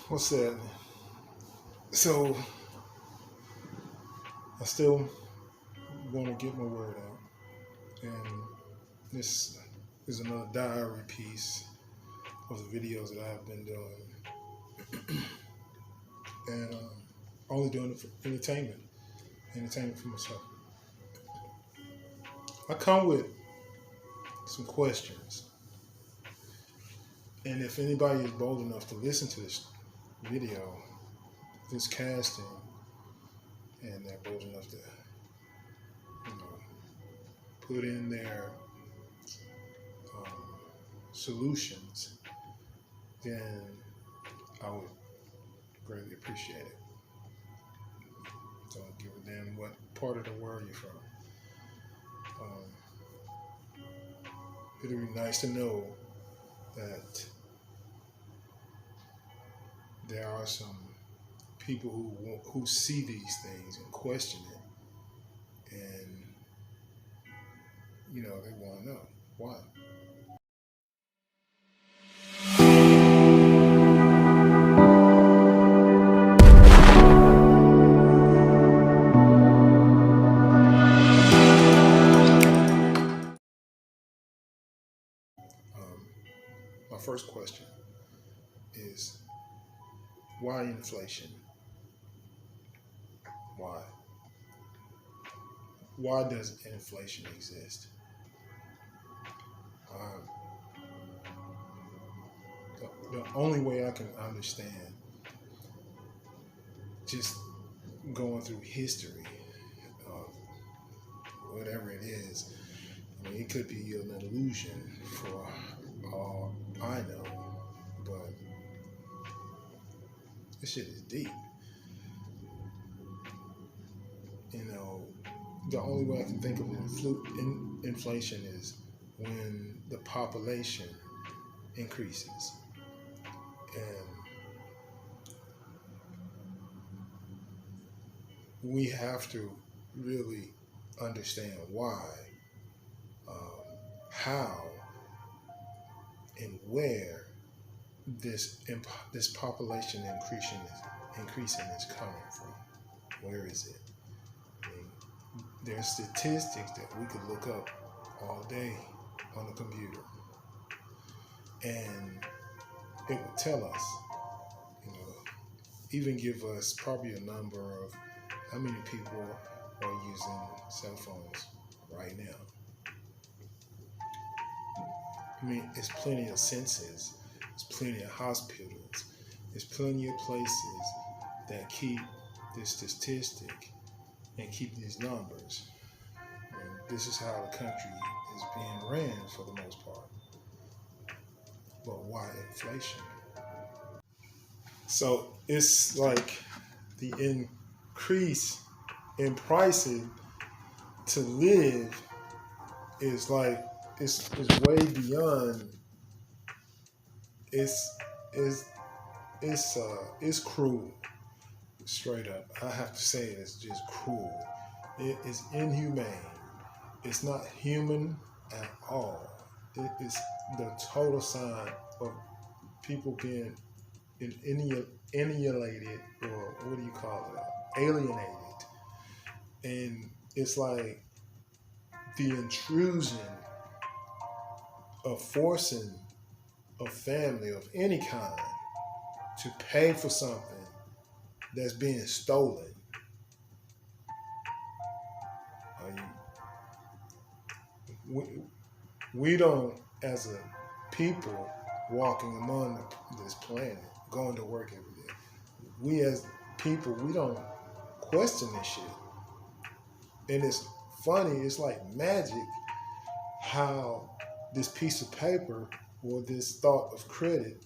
What's that? So I still want to get my word out, and this is another diary piece of the videos that I've been doing, and only doing it for entertainment for myself. I come with some questions, and if anybody is bold enough to listen to this video, this casting, and they're bold enough to, put in their solutions, then I would greatly appreciate it. So I'll give a damn what part of the world you're from. It'd be nice to know that there are some people who see these things and question it, and they want to know why. My first question is, why inflation? Why? Why does inflation exist? The only way I can understand, just going through history of whatever it is, it could be an illusion for all I know, but this shit is deep. The only way I can think of inflation is when the population increases. And we have to really understand why, how, and where this population increasing is coming from. Where is it? There's statistics that we could look up all day on the computer, and it would tell us, even give us probably a number of how many people are using cell phones right now. It's plenty of census, there's plenty of hospitals, there's plenty of places that keep this statistic and keep these numbers. And this is how the country is being ran for the most part. But why inflation? So it's like the increase in pricing to live is like it's way beyond. It's cruel. Straight up, I have to say it's just cruel. It is inhumane. It's not human at all. It is the total sign of people being annihilated, or what do you call it? Alienated. And it's like the intrusion of forcing a family of any kind to pay for something that's being stolen. We don't, as a people walking among this planet, going to work every day, we as people, we don't question this shit. And it's funny, it's like magic how this piece of paper or this thought of credit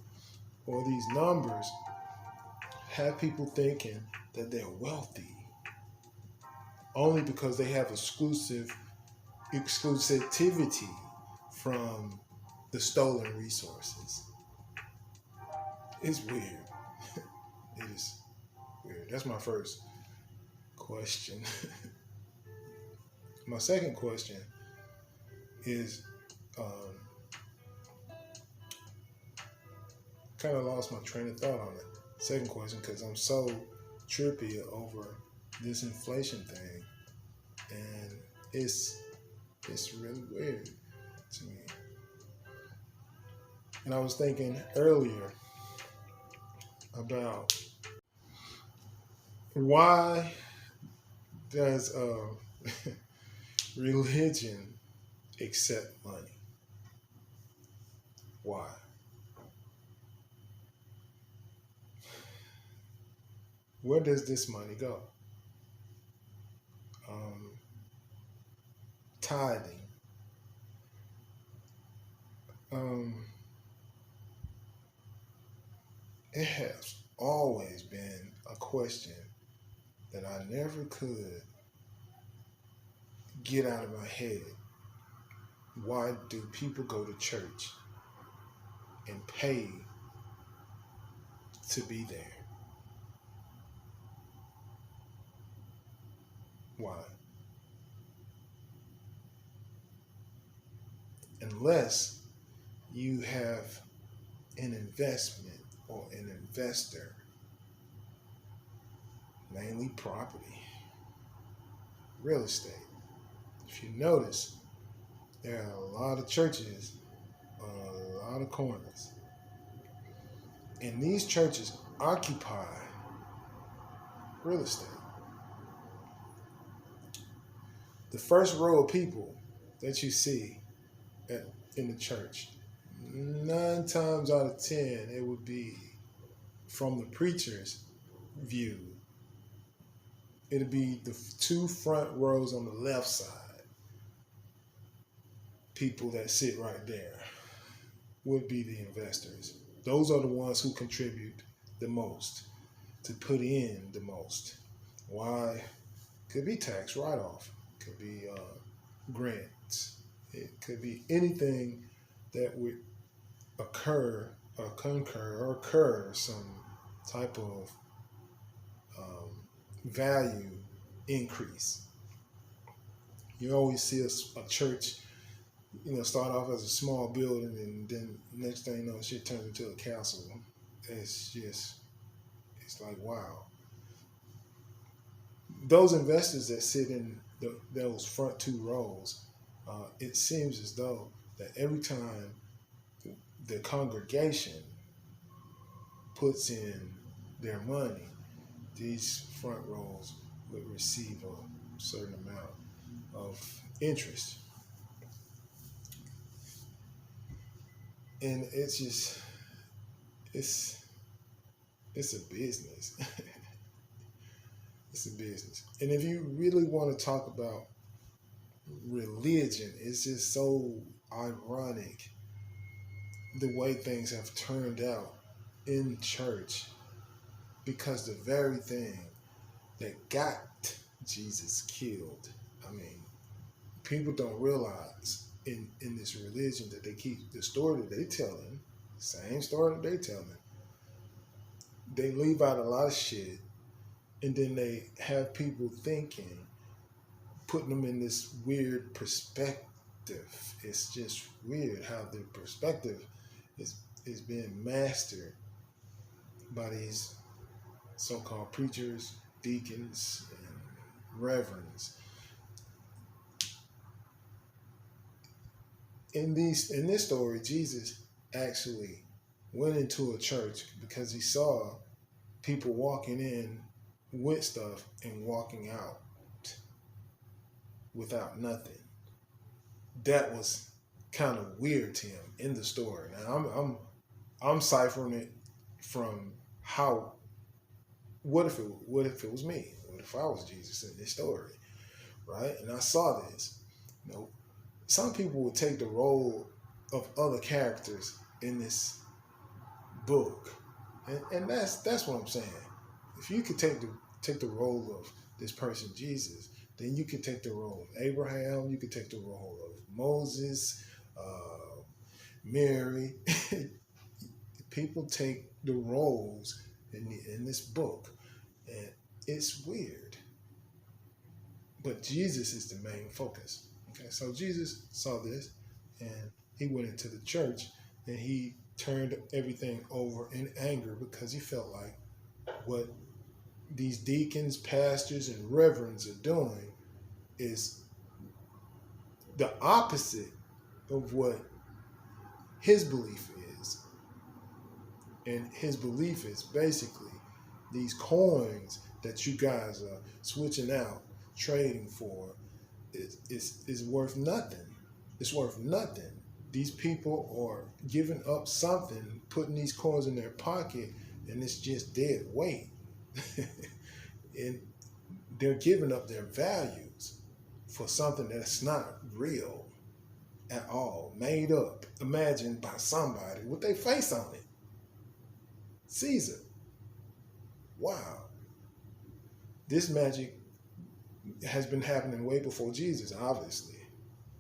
or these numbers have people thinking that they're wealthy only because they have exclusivity from the stolen resources. It's weird. It is weird. That's my first question. My second question is, kind of lost my train of thought on it. Second question, because I'm so trippy over this inflation thing, and it's really weird to me. And I was thinking earlier about why does religion accept money? Why? Where does this money go? Um, Tithing. Um, it has always been a question that I never could get out of my head. Why do people go to church and pay to be there? Why? Unless you have an investment or an investor, mainly property, real estate. If you notice, there are a lot of churches on a lot of corners. And these churches occupy real estate. The first row of people that you see in the church, 9 times out of 10, it would be from the preacher's view. It'd be the 2 front rows on the left side. People that sit right there would be the investors. Those are the ones who contribute the most, to put in the most. Why? Could be tax write-off. Could be grants. It could be anything that would occur or concur or occur some type of value increase. You always see a church, start off as a small building, and then next thing you know, shit turns into a castle. It's like, wow. Those investors that sit in those front 2 rows, it seems as though that every time the congregation puts in their money, these front rows would receive a certain amount of interest. And it's just, it's a business. It's a business. And if you really want to talk about religion, it's just so ironic the way things have turned out in church, because the very thing that got Jesus killed, I mean, people don't realize in this religion that they keep the story that they telling, same story that they telling, they leave out a lot of shit, and then they have people thinking, putting them in this weird perspective. It's just weird how the perspective is being mastered by these so-called preachers, deacons, and reverends. In this story, Jesus actually went into a church because he saw people walking in with stuff and walking out without nothing. That was kind of weird to him in the story. Now I'm ciphering it from how. What if it was me? What if I was Jesus in this story, right? And I saw this. Some people would take the role of other characters in this book, and that's what I'm saying. If you could take the role of this person Jesus, then you could take the role of Abraham. You could take the role of Moses, Mary. People take the roles in this book, and it's weird. But Jesus is the main focus. Okay, so Jesus saw this, and he went into the church, and he turned everything over in anger because he felt like what these deacons, pastors, and reverends are doing is the opposite of what his belief is. And his belief is basically these coins that you guys are switching out, trading for, is worth nothing. It's worth nothing. These people are giving up something, putting these coins in their pocket, and it's just dead weight. And they're giving up their values for something that's not real at all, made up, imagined by somebody with their face on it. Caesar. Wow. This magic has been happening way before Jesus, obviously,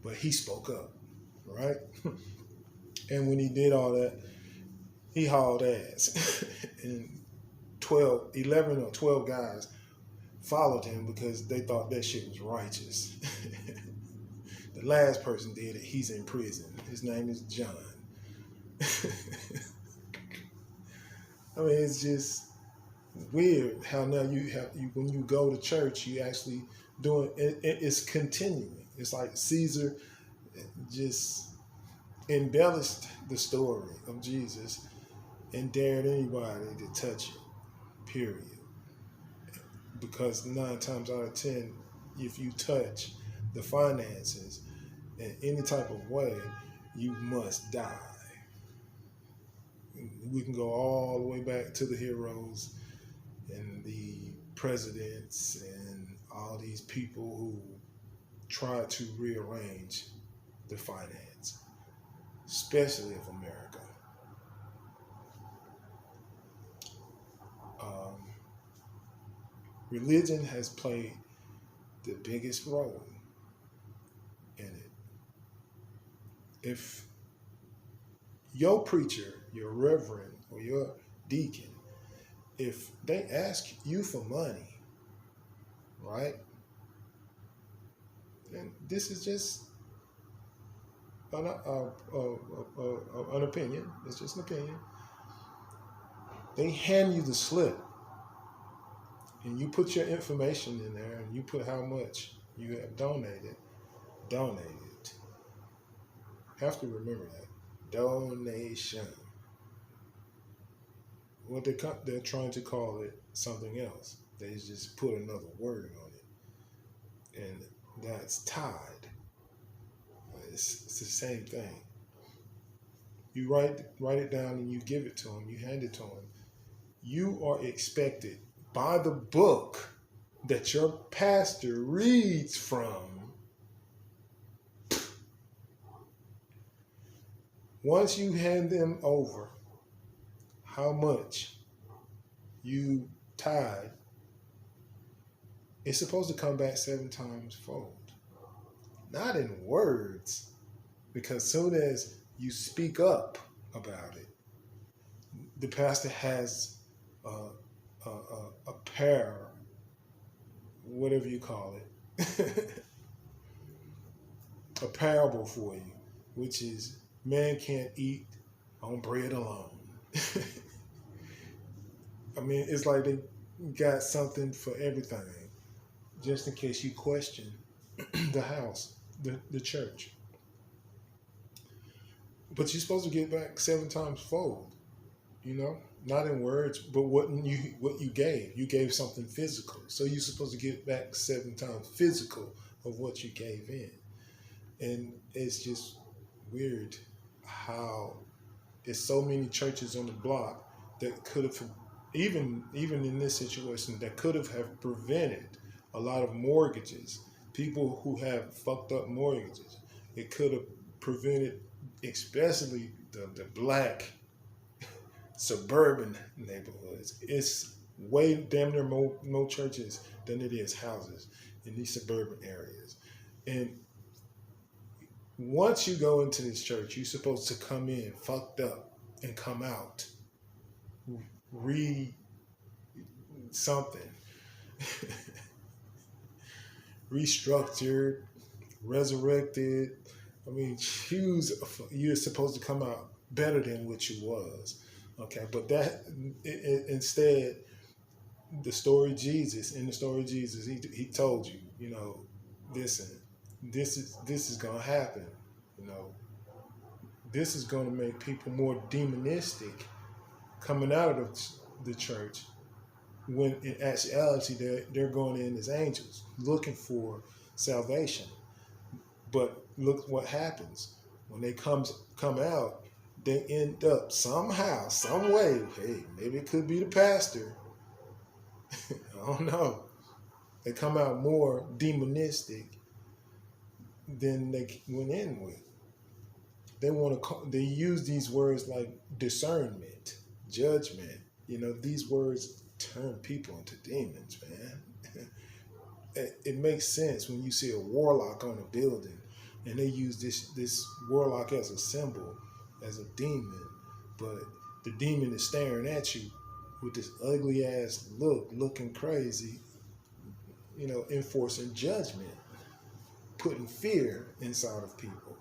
but he spoke up, right? And when he did all that, he hauled ass. And 11 or 12 guys followed him because they thought that shit was righteous. The last person did it. He's in prison. His name is John. I mean, it's just weird how now when you go to church, you actually doing it. It's continuing. It's like Caesar just embellished the story of Jesus and dared anybody to touch it, period. Because 9 times out of 10, if you touch the finances in any type of way, you must die. We can go all the way back to the heroes and the presidents and all these people who tried to rearrange the finance, especially of America. Religion has played the biggest role in it. If your preacher, your reverend, or your deacon, if they ask you for money, right? And this is just an opinion. It's just an opinion. They hand you the slip, and you put your information in there, and you put how much you have donated. Have to remember that. Donation. What they're trying to call it something else. They just put another word on it. And that's tithe. It's the same thing. You write it down and you give it to them. You hand it to them. You are expected by the book that your pastor reads from. Once you hand them over how much you tithe, it's supposed to come back 7 times fold. Not in words, because soon as you speak up about it, the pastor has a pair, whatever you call it, a parable for you, which is man can't eat on bread alone. I mean, it's like they got something for everything, just in case you question the house, the church. But you're supposed to get back 7 times fold, you know? Not in words, but what you gave. You gave something physical. So you're supposed to get back 7 times physical of what you gave in. And it's just weird how there's so many churches on the block that could have, even in this situation, that could have prevented a lot of mortgages. People who have fucked up mortgages. It could have prevented, especially the black suburban neighborhoods. It's way damn near more churches than it is houses in these suburban areas. And once you go into this church, you're supposed to come in fucked up and come out something restructured, resurrected. I mean, you're supposed to come out better than what you was. Okay, but that instead, the story of Jesus, in the story of Jesus, he told you, listen, this is gonna happen. You know, this is gonna make people more demonistic coming out of the church, when in actuality they're going in as angels looking for salvation. But look what happens when they come out. They end up somehow, some way. Hey, maybe it could be the pastor. I don't know. They come out more demonistic than they went in with. They use these words like discernment, judgment. These words turn people into demons, man. It makes sense when you see a warlock on a building and they use this warlock as a symbol, as a demon, but the demon is staring at you with this ugly ass look, looking crazy, enforcing judgment, putting fear inside of people.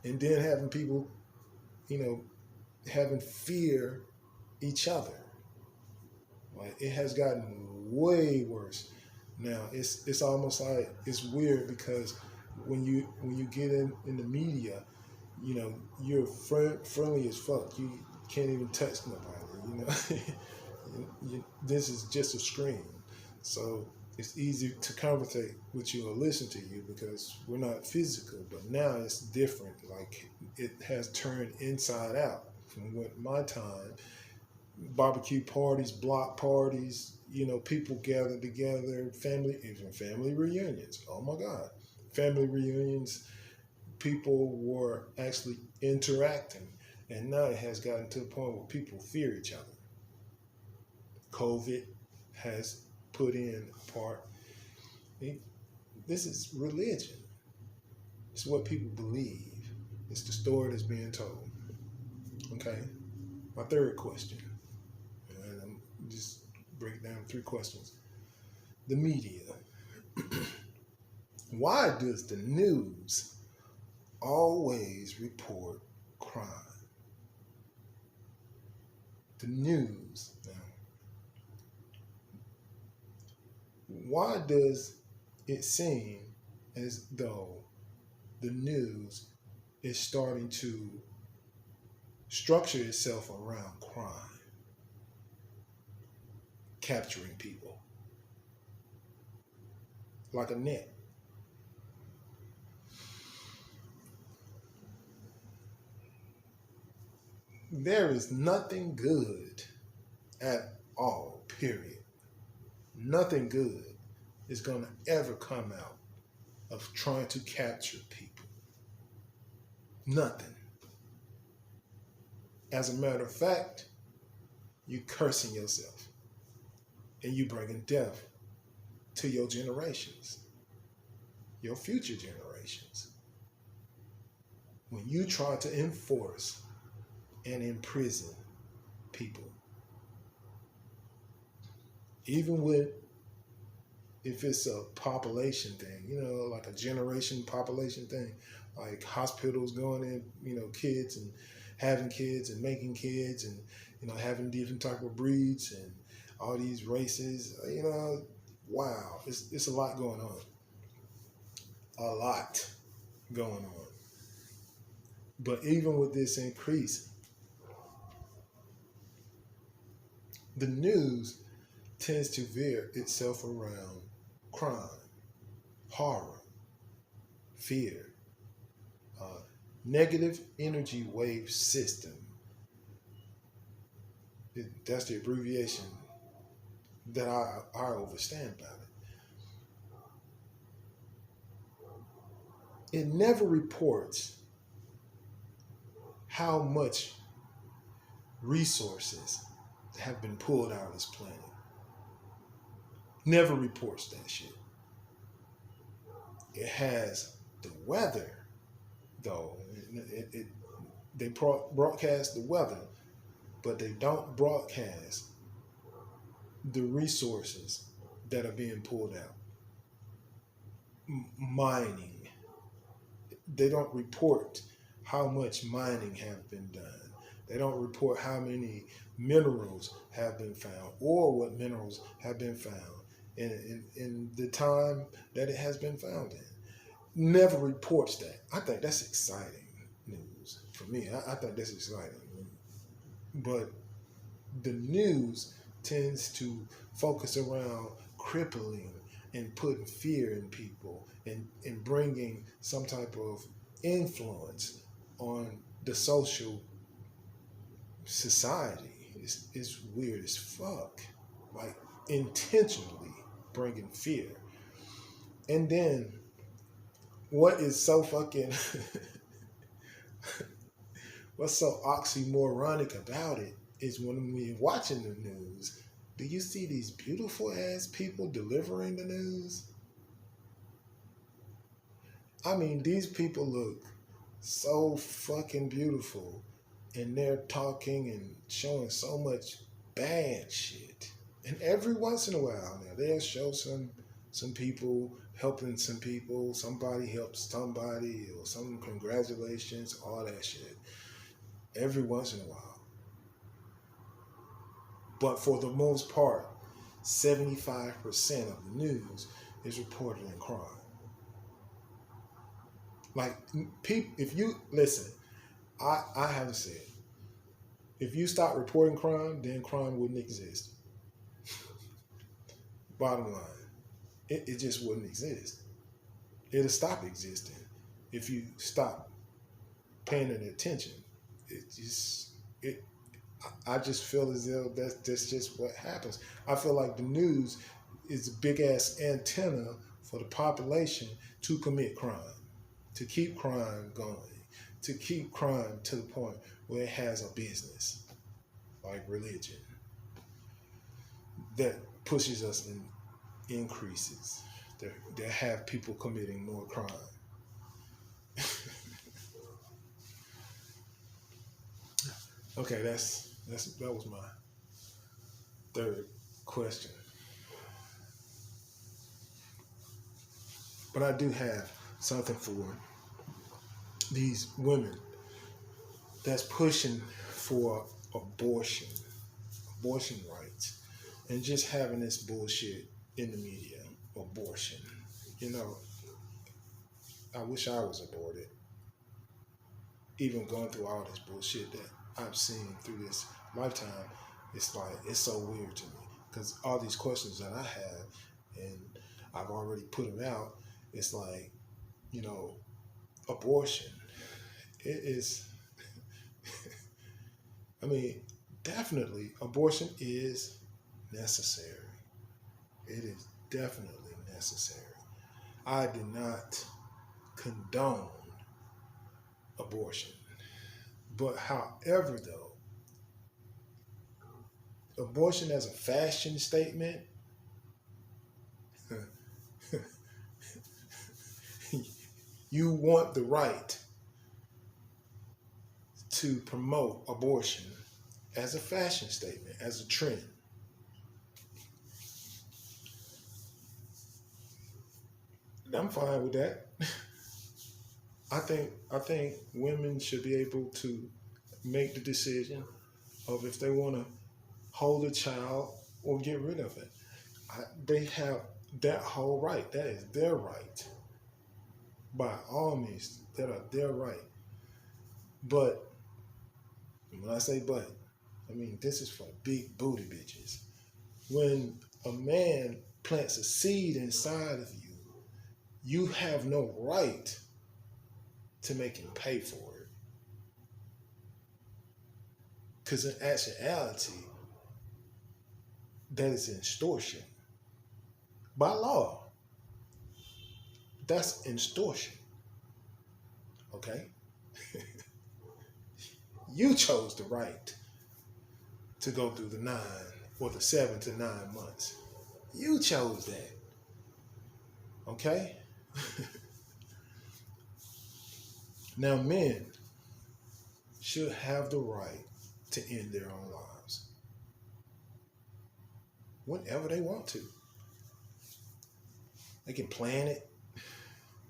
And then having people, having fear each other. Like, it has gotten way worse. Now it's almost like, it's weird because when you get in the media, you're friendly as fuck. You can't even touch nobody. This is just a screen, so it's easy to conversate with you or listen to you because we're not physical. But now it's different. Like, it has turned inside out. From my time, barbecue parties, block parties, people gather together, even family reunions. Oh my God. Family reunions, people were actually interacting. And now it has gotten to the point where people fear each other. COVID has put in a part. This is religion. It's what people believe. It's the story that's being told. Okay? My third question. And I'm just break down 3 questions. The media. Why does the news always report crime? The news. Now, why does it seem as though the news is starting to structure itself around crime, capturing people like a net? There is nothing good at all, period. Nothing good is going to ever come out of trying to capture people. Nothing. As a matter of fact, you cursing yourself and you bringing death to your generations, your future generations. When you try to enforce and imprison people, even if it's a population thing, like a generation population thing, like hospitals going in, kids and having kids and making kids and, having different type of breeds and all these races, wow, it's a lot going on. A lot going on. But even with this increase, the news tends to veer itself around crime, horror, fear, negative energy wave system. That's the abbreviation that I understand about it. It never reports how much resources have been pulled out of this planet. Never reports that shit. It has the weather, though. They broadcast the weather, but they don't broadcast the resources that are being pulled out. Mining. They don't report how much mining have been done, They don't report how many minerals have been found or what minerals have been found in the time that it has been found in. Never reports that. I think that's exciting news for me. I think that's exciting. But the news tends to focus around crippling and putting fear in people and bringing some type of influence on the social society. It's weird as fuck. Like intentionally bringing fear. And then what is so fucking what's so oxymoronic about it is when we're watching the news, do you see these beautiful ass people delivering the news? I mean, these people look so fucking beautiful and they're talking and showing so much bad shit. And every once in a while now they'll show some people helping some people, somebody helps somebody or some congratulations, all that shit. Every once in a while. But for the most part, 75% of the news is reported in crime. Like, people, if you listen, I have said, if you stop reporting crime, then crime wouldn't exist. Bottom line, it just wouldn't exist. It'll stop existing if you stop paying it attention. I just feel as though that's just what happens. I feel like the news is a big ass antenna for the population to commit crime, to keep crime going, to keep crime to the point where it has a business, like religion, that pushes us in increases, that have people committing more crime. Okay, that was my third question. But I do have something for these women that's pushing for abortion rights, and just having this bullshit in the media, abortion. You know, I wish I was aborted. Even going through all this bullshit that I've seen through this lifetime, it's like, it's so weird to me. Because all these questions that I have, and I've already put them out, it's like, you know, abortion. It is, I mean, definitely abortion is necessary. It is definitely necessary. I do not condone abortion. But however, though, abortion as a fashion statement, you want the right to promote abortion as a fashion statement, as a trend. I'm fine with that. I think women should be able to make the decision of if they want to hold a child or get rid of it. They have that whole right. That is their right. By all means, that are their right. But when I say but, I mean this is for big booty bitches. When a man plants a seed inside of you, you have no right to make him pay for it. Because in actuality, that is extortion. By law, that's extortion. Okay? You chose the right to go through the 9 or the 7 to 9 months. You chose that. Okay? Now, men should have the right to end their own lives whenever they want to. They can plan it.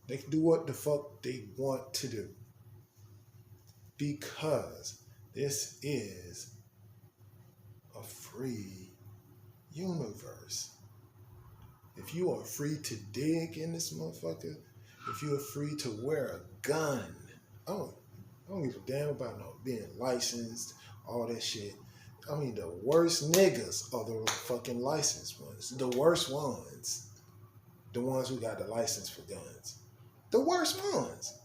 They can do what the fuck they want to do because This is a free universe. If you are free to dig in this motherfucker, if you are free to wear a gun, I don't give a damn about no being licensed, all that shit. I mean, the worst niggas are the fucking licensed ones. The worst ones. The ones who got the license for guns. The worst ones.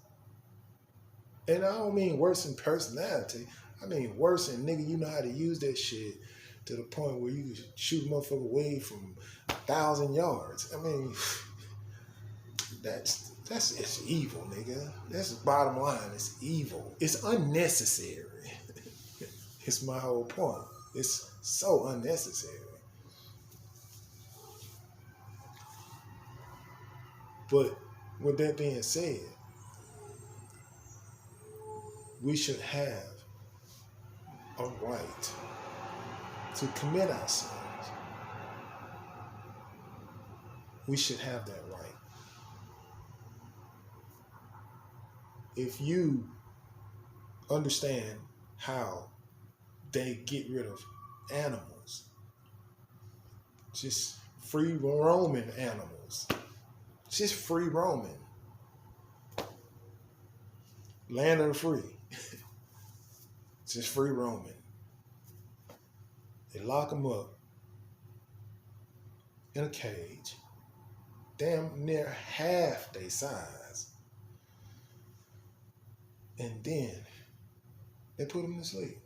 And I don't mean worse in personality. I mean worse in nigga, you know how to use that shit to the point where you can shoot a motherfucker away from 1,000 yards. I mean, that's it's evil, nigga. That's the bottom line. It's evil. It's unnecessary. It's my whole point. It's so unnecessary. But with that being said, we should have a right to commit ourselves. We should have that right. If you understand how they get rid of animals, just free roaming animals, just free roaming, land of the free, just free roaming. They lock them up in a cage, damn near half their size, and then they put them to sleep.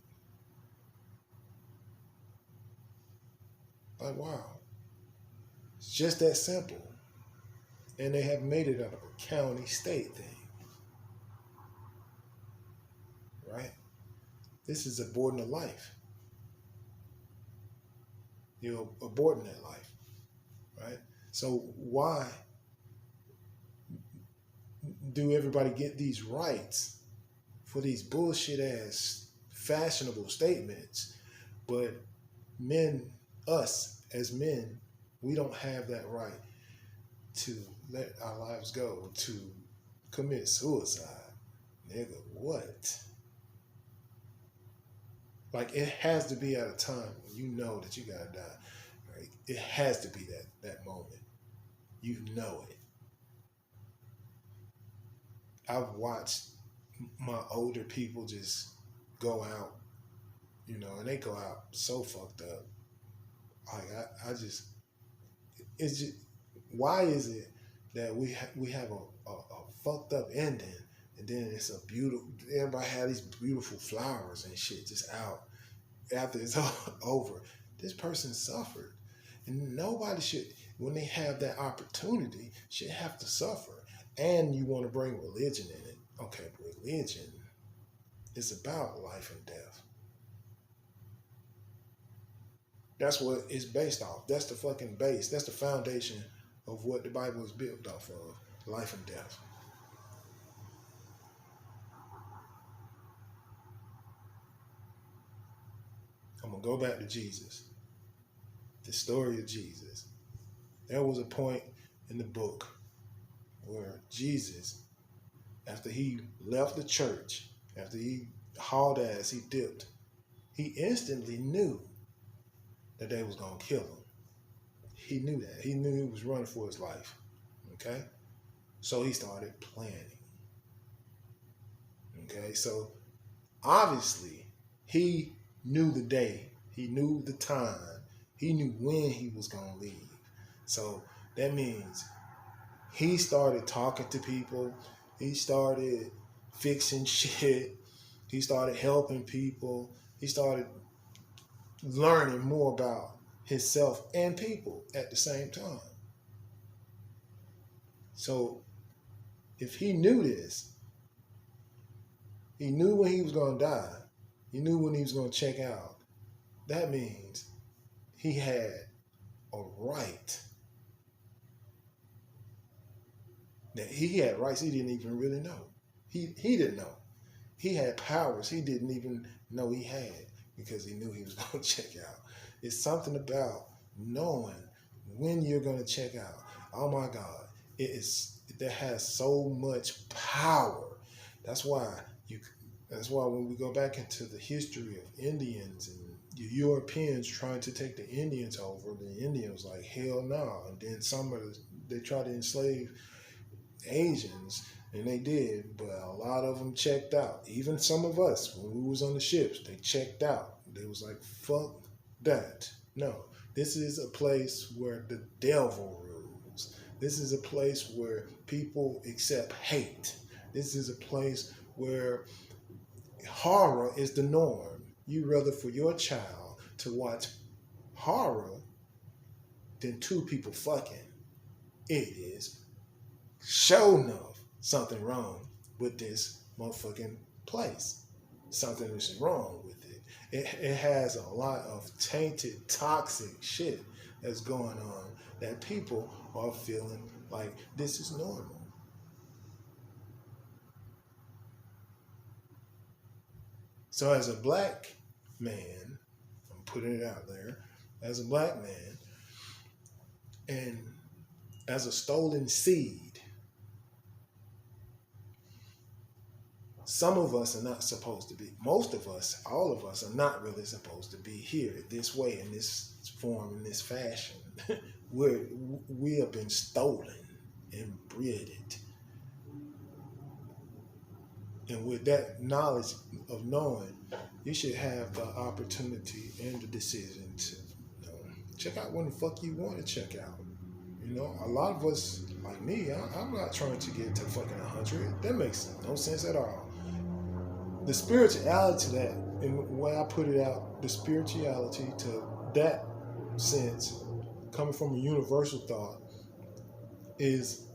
Like, wow. It's just that simple. And they have made it out of a county state thing. Right? This is aborting a life. You're aborting that life. Right? So why do everybody get these rights for these bullshit ass fashionable statements, but men, us as men, we don't have that right to let our lives go, to commit suicide? Nigga, what? Like, it has to be at a time when you know that you gotta die. Right? It has to be that moment. You know it. I've watched my older people just go out, you know, and they go out so fucked up. Like, I just, it's just, why is it that we have a fucked up ending, and then it's a beautiful, everybody have these beautiful flowers and shit just out after it's over? This person suffered, and nobody should, when they have that opportunity, should have to suffer. And you want to bring religion in it. Okay, religion is about life and death. That's what it's based off. That's the fucking base. That's the foundation of what the Bible is built off of. Life and death. I'm going to go back to Jesus. The story of Jesus. There was a point in the book where Jesus, after he left the church, after he hauled ass, he dipped, he instantly knew that they was going to kill him. He knew that. He knew he was running for his life. Okay? So he started planning. Okay? So obviously he knew the day. He knew the time. He knew when he was going to leave. So that means he started talking to people. He started fixing shit. He started helping people. He started learning more about himself and people at the same time. So if he knew this, he knew when he was going to die. He knew when he was going to check out. That means he had a right. That he had rights he didn't even really know. He didn't know. He had powers he didn't even know he had because he knew he was going to check out. It's something about knowing when you're going to check out. Oh my God. That has so much power. That's why That's why when we go back into the history of Indians and the Europeans trying to take the Indians over, the Indians like, hell no. And then they tried to enslave Asians, and they did, but a lot of them checked out. Even some of us, when we was on the ships, they checked out. They was like, fuck that. No, this is a place where the devil rules. This is a place where people accept hate. This is a place where horror is the norm. You rather for your child to watch horror than two people fucking. It is sure enough something wrong with this motherfucking place. Something is wrong with it. It has a lot of tainted, toxic shit that's going on that people are feeling like this is normal. So as a black man, I'm putting it out there, as a black man, and as a stolen seed, some of us are not supposed to be, most of us, all of us are not really supposed to be here this way, in this form, in this fashion. We have been stolen and bred. And with that knowledge of knowing, you should have the opportunity and the decision to check out when the fuck you want to check out. A lot of us, like me, I'm not trying to get to fucking 100. That makes no sense at all. The spirituality to that, and when I put it out, the spirituality to that sense, coming from a universal thought, is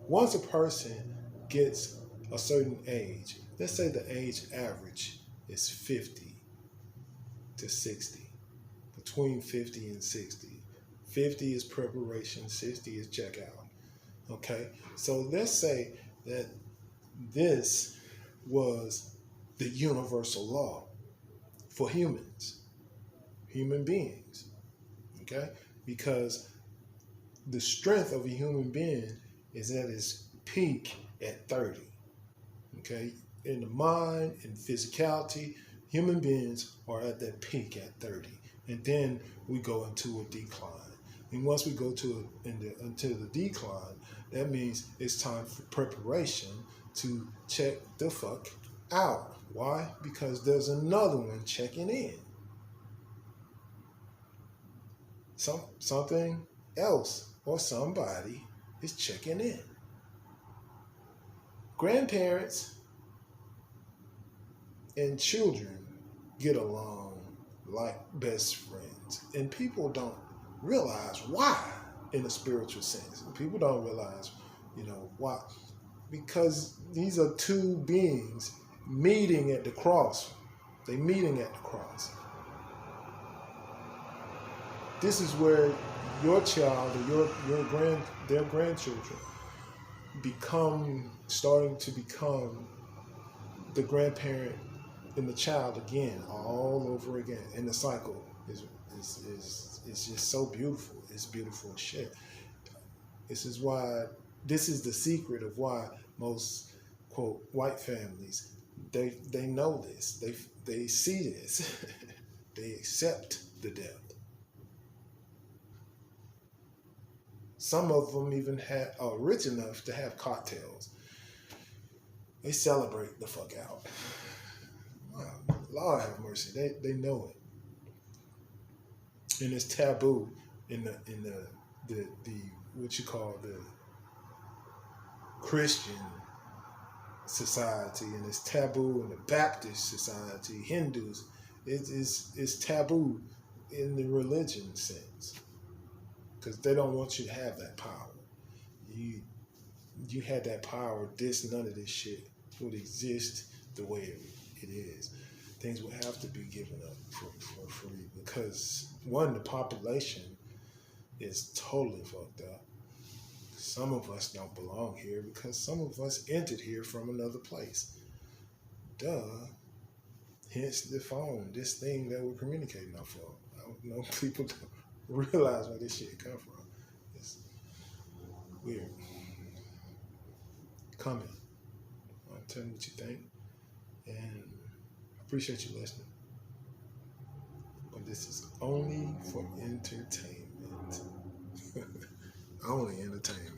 once a person gets a certain age, let's say the age average is 50 to 60, between 50 and 60. 50 is preparation, 60 is checkout. Okay, so let's say that this was the universal law for humans, human beings. Okay, because the strength of a human being is at its peak at 30. Okay, in the mind and physicality, human beings are at that peak at 30, and then we go into a decline. And once we go into the decline, that means it's time for preparation to check the fuck out. Why? Because there's another one checking in. Something else or somebody is checking in. Grandparents and children get along like best friends, and people don't realize why in a spiritual sense. People don't realize, why. Because these are two beings meeting at the cross. They're meeting at the cross. This is where your child or their grandchildren starting to become the grandparent and the child again, all over again. And the cycle is just so beautiful. It's beautiful as shit. This is the secret of why most, quote, white families, they know this. They see this. They accept the death. Some of them even are rich enough to have cocktails. They celebrate the fuck out. Wow, Lord have mercy. They know it. And it's taboo in the what you call the Christian society, and it's taboo in the Baptist society, Hindus. It's taboo in the religion sense, because they don't want you to have that power. You had that power, none of this shit would exist the way it is. Things would have to be given up for free, because one, the population is totally fucked up. Some of us don't belong here because some of us entered here from another place. Duh. Hence the phone, this thing that we're communicating off of. I don't know, people don't realize where this shit come from. It's weird. Comment. Tell me what you think. And I appreciate you listening. But this is only for entertainment. Only entertainment.